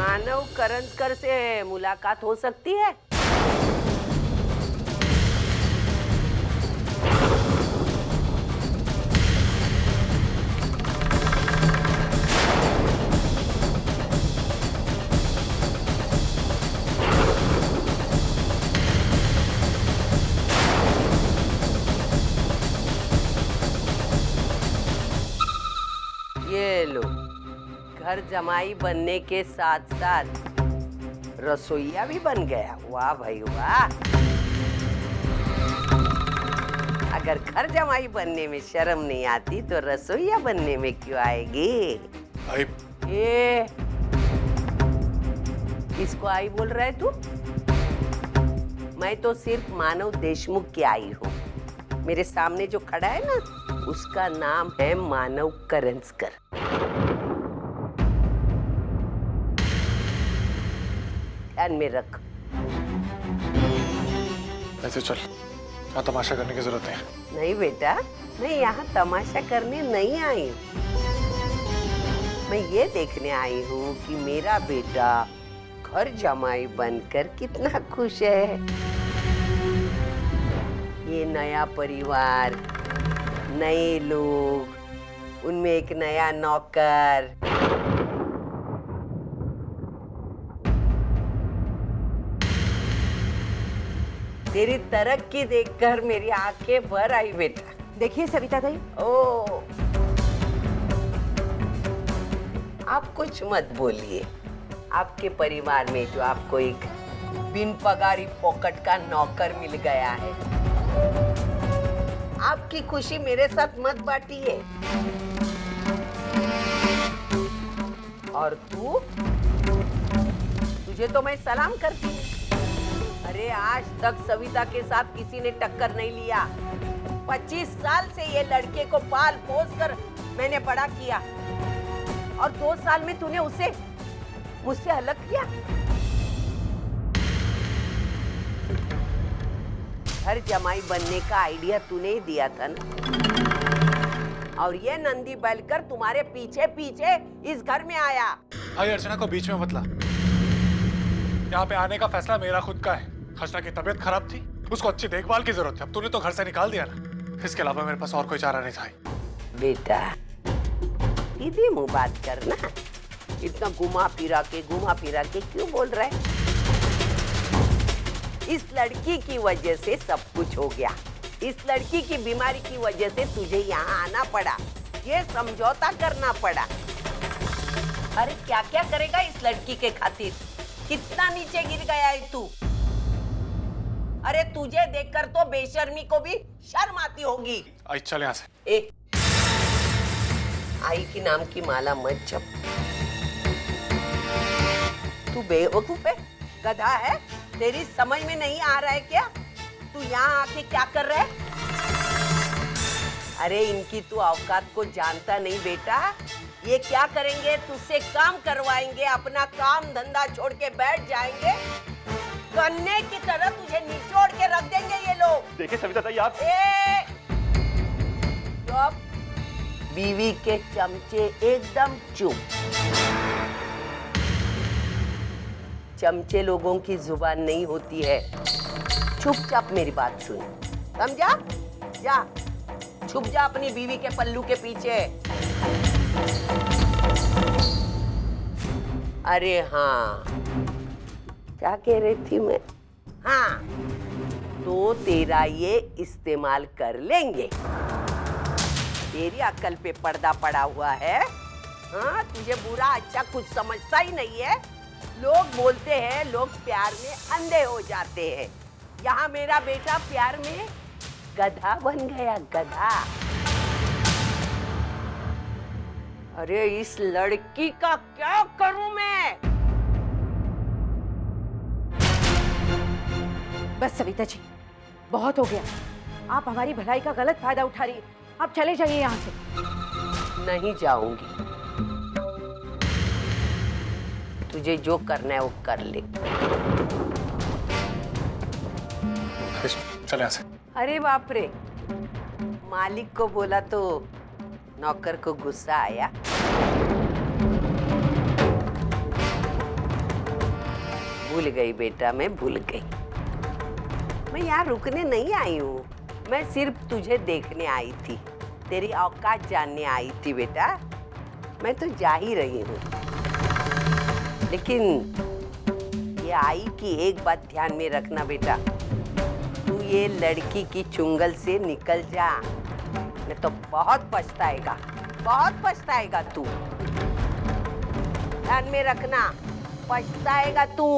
मानव करंजकर से मुलाकात हो सकती है? ये लो, घर जमाई बनने के साथ साथ रसोइया भी बन गया। वाह भाई वाह। अगर घर जमाई बनने में शर्म नहीं आती तो रसोइया बनने में क्यों आएगी? भाई ये किसको आई बोल रहा है तू? मैं तो सिर्फ मानव देशमुख की आई हूँ। मेरे सामने जो खड़ा है ना, उसका नाम है मानव करंजकर। ध्यान में रख। ऐसे चल, यहाँ तमाशा करने की जरूरत नहीं। नहीं बेटा, मैं यहाँ तमाशा करने नहीं आई हूँ। मैं ये देखने आई हूँ कि मेरा बेटा घर जमाई बनकर कितना खुश है। ये नया परिवार, नए लोग, उनमें एक नया नौकर। तेरी तरक्की देखकर मेरी आंखें भर आई बेटा। देखिए सविता दाई। ओ, आप कुछ मत बोलिए। आपके परिवार में जो आपको एक बिन पगारी पॉकेट का नौकर मिल गया है, आपकी खुशी मेरे साथ मत बांटिए। और तुझे तो मैं सलाम करती हूँ। अरे आज तक सविता के साथ किसी ने टक्कर नहीं लिया। 25 साल से ये लड़के को पाल पोस कर मैंने बड़ा किया, और 2 साल में तूने उसे मुझसे अलग किया। घर जमाई बनने का आइडिया तूने ही दिया था ना, और ये नंदी बैलकर तुम्हारे पीछे पीछे इस घर में आया। भाई अर्चना को बीच में मत ला। यहाँ पे आने का फैसला मेरा खुद का है। अर्चना की तबीयत खराब थी, उसको अच्छी देखभाल की जरूरत थी। अब तूने तो घर से निकाल दिया ना, इसके अलावा मेरे पास और कोई चारा नहीं था। बेटा सीधी मुंह बात करना। इतना घुमा फिरा के क्यों बोल रहा है? इस लड़की की वजह से सब कुछ हो गया। इस लड़की की बीमारी की वजह से तुझे यहाँ आना पड़ा, ये समझौता करना पड़ा। अरे क्या क्या करेगा इस लड़की के खातिर? कितना नीचे गिर गया है तू। अरे तुझे देखकर तो बेशर्मी को भी शर्म आती होगी। आई चल यहाँ से। ए, आई की नाम की माला मत जप। तू बेवकूफ है, गधा है। तेरी समझ में नहीं आ रहा है क्या? तू यहाँ आके क्या कर रहा है? अरे इनकी तू औकात को जानता नहीं बेटा। ये क्या करेंगे? तुझसे काम करवाएंगे, अपना काम धंधा छोड़ के बैठ जाएंगे, गन्ने की तरह तुझे निचोड़ के रख देंगे ये लोग। देखिए सविता दाई आप। चुप। बीवी के चमचे एकदम चुप। चमचे लोगों की जुबान नहीं होती है। चुपचाप मेरी बात सुन, समझा? जा छुप जा अपनी बीवी के पल्लू के पीछे। अरे हाँ, क्या कह रही थी मैं? हाँ, तो तेरा ये इस्तेमाल कर लेंगे। तेरी अक्ल पे पर्दा पड़ा हुआ है। हाँ, तुझे बुरा अच्छा कुछ समझता ही नहीं है। लोग बोलते हैं लोग प्यार में अंधे हो जाते हैं। यहाँ मेरा बेटा प्यार में गधा बन गया, गधा। अरे इस लड़की का क्या करूं मैं? बस सविता जी, बहुत हो गया। आप हमारी भलाई का गलत फायदा उठा रही है। आप चले जाइए यहाँ से। नहीं जाऊंगी। तुझे जो करना है वो कर ले। चल यहाँ से। अरे बाप रे, मालिक को बोला तो नौकर को गुस्सा आया। भूल गई बेटा, मैं भूल गई। मैं यहाँ रुकने नहीं आई हूँ, मैं सिर्फ तुझे देखने आई थी, तेरी औकात जानने आई थी बेटा। मैं तो जा ही रही हूँ, लेकिन ये आई कि एक बात ध्यान में रखना बेटा, तू ये लड़की की चुंगल से निकल जा, नहीं तो बहुत पछताएगा, बहुत पछताएगा तू। ध्यान में रखना, पछताएगा तू।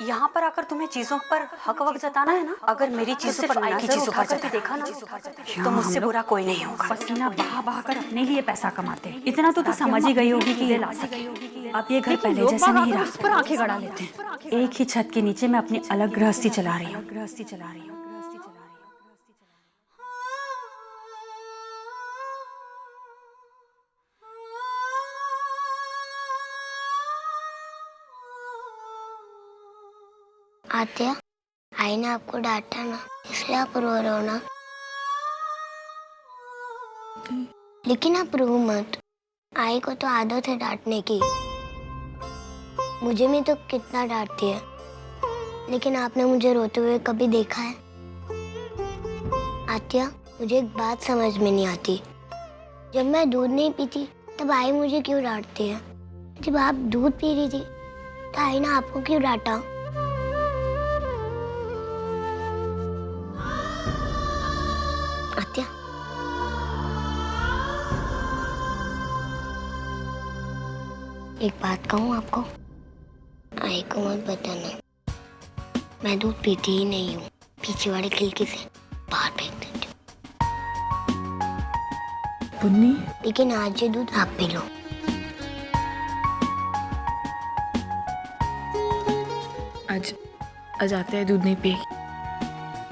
यहाँ पर आकर तुम्हें चीजों पर हक वक्त जताना है ना। अगर मेरी चीजों पर आई की चीजों पर भी देखा ना तो मुझसे बुरा कोई नहीं होगा। पसीना बहा बहा कर अपने लिए पैसा कमाते हैं। इतना तो तू समझ ही गई होगी कि ये ला सके। अब ये घर पहले जैसा नहीं रहा, उस पर आंखें गड़ा लेते हैं। एक ही छत के नीचे मैं अपनी अलग गृहस्थी चला रही हूँ। आत्या, आई ने आपको डांटा ना, इसलिए आप रो रहे हो ना। लेकिन आप रो मत, आई को तो आदत है डांटने की। मुझे भी तो कितना डांटती है, लेकिन आपने मुझे रोते हुए कभी देखा है? आत्या, मुझे एक बात समझ में नहीं आती। जब मैं दूध नहीं पीती तब आई मुझे क्यों डांटती है? जब आप दूध पी रही थी तो आई ने आपको क्यों डांटा? आत्या, एक बात कहूँ आपको, आई को मत बताना, मैं दूध पीती ही नहीं हूँ। पीछे वाले खिड़की से बाहर फेंक देती हूँ। लेकिन आज ये दूध आप पी लो। आज आते हैं दूध नहीं पिएगी,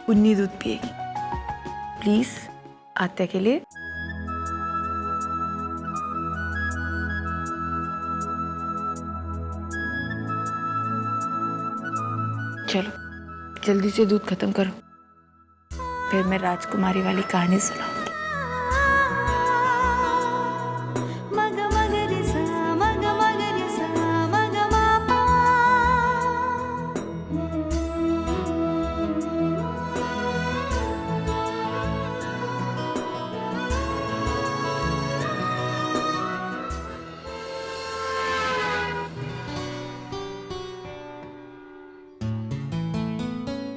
पुन्नी दूध पिएगी। प्लीज आत्या के लिए। चलो जल्दी से दूध खत्म करो, फिर मैं राजकुमारी वाली कहानी सुनाऊंगी।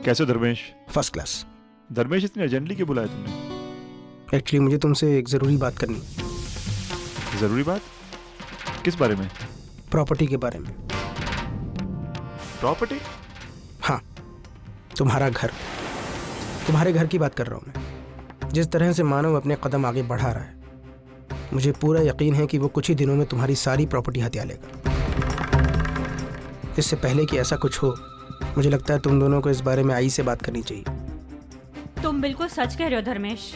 कैसे धर्मेश? First class. धर्मेश, इतनी अर्जेंटली क्यों बुलाया तुमने? एक्चुअली मुझे तुमसे एक ज़रूरी बात करनी। ज़रूरी बात? किस बारे में? प्रॉपर्टी के बारे में। प्रॉपर्टी? हाँ, तुम्हारा घर, तुम्हारे घर की बात कर रहा हूँ मैं। जिस तरह से मानव अपने कदम आगे बढ़ा रहा है, मुझे पूरा यकीन है कि वो कुछ ही दिनों में तुम्हारी सारी प्रॉपर्टी हथिया लेगा। इससे पहले कि ऐसा कुछ हो, मुझे लगता है तुम दोनों को इस बारे में आई से बात करनी चाहिए। तुम बिल्कुल सच कह रहे हो धर्मेश।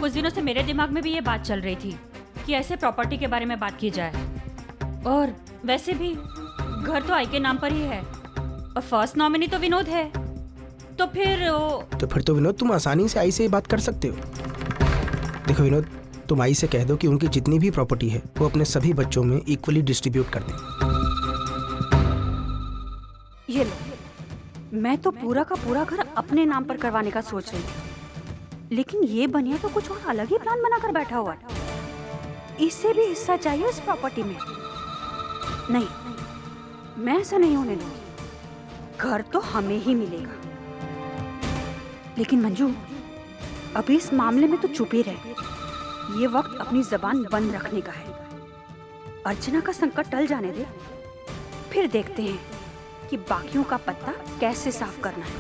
कुछ दिनों से मेरे दिमाग में भी ये बात चल रही थी कि ऐसे प्रॉपर्टी के बारे में बात की जाए। और वैसे भी घर तो आई के नाम पर ही है और फर्स्ट नॉमिनी तो विनोद है। तो फिर तो विनोद, तुम आसानी से आई से बात कर सकते हो। देखो विनोद, तुम आई से कह दो कि उनकी जितनी भी प्रॉपर्टी है वो अपने सभी बच्चों में इक्वली डिस्ट्रीब्यूट कर दें। ये लो, मैं तो पूरा का पूरा घर अपने नाम पर करवाने का सोच रही थी, लेकिन ये बनिया तो कुछ और अलग ही प्लान बनाकर बैठा हुआ है। इससे भी हिस्सा चाहिए इस प्रॉपर्टी में। नहीं, मैं ऐसा नहीं होने दूंगी। घर तो हमें ही मिलेगा। लेकिन मंजू, अभी इस मामले में तो चुप ही रहे। ये वक्त अपनी जबान बंद रखने का है। अर्चना का संकट टल जाने दे, फिर देखते हैं कि बाकियों का पत्ता कैसे साफ करना है।